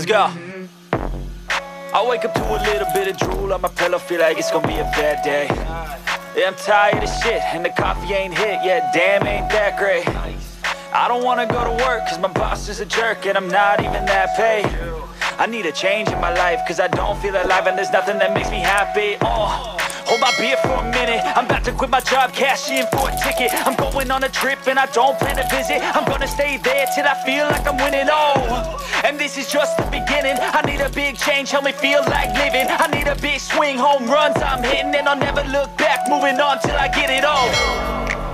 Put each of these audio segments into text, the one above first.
Let's go. I wake up to a little bit of drool on my pillow, feel like it's gonna be a bad day. Yeah, I'm tired of shit, and the coffee ain't hit yet, damn, ain't that great. I don't wanna go to work, cause my boss is a jerk, and I'm not even that paid. I need a change in my life, cause I don't feel alive, and there's nothing that makes me happy. Hold my beer for a minute, I'm about to quit my job, cash in for a ticket. I'm going on a trip and I don't plan to visit. I'm gonna stay there till I feel like I'm winning, and this is just the beginning. I need a big change, help me feel like living. I need a big swing, home runs I'm hitting, and I'll never look back, moving on till I get it all.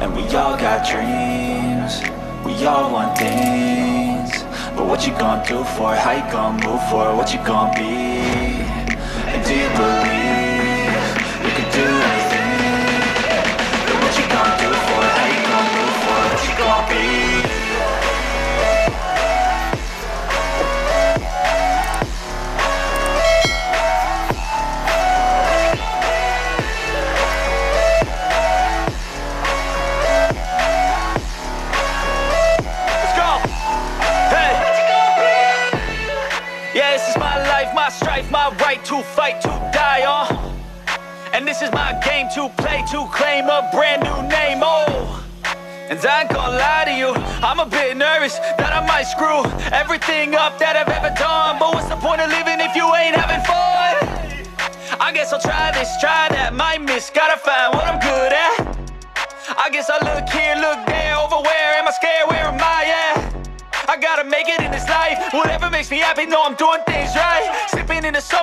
And we all got dreams, we all want things, but what you gonna do for it? How you gonna move for it? What you gonna be? And do you believe you can do anything? But what you gonna do for it? How you gonna move for it? What you gonna be? My strife, my right to fight, to die on. And this is my game to play, to claim a brand new name, And I ain't gonna lie to you, I'm a bit nervous that I might screw everything up that I've ever done. But what's the point of living if you ain't having fun? I guess I'll try this, try that, might miss, gotta find what I'm good at. I guess I look here, look there, over where am I scared, where am I at? I gotta make it in this life, whatever makes me happy, know I'm doing things right. Sipping in the summer.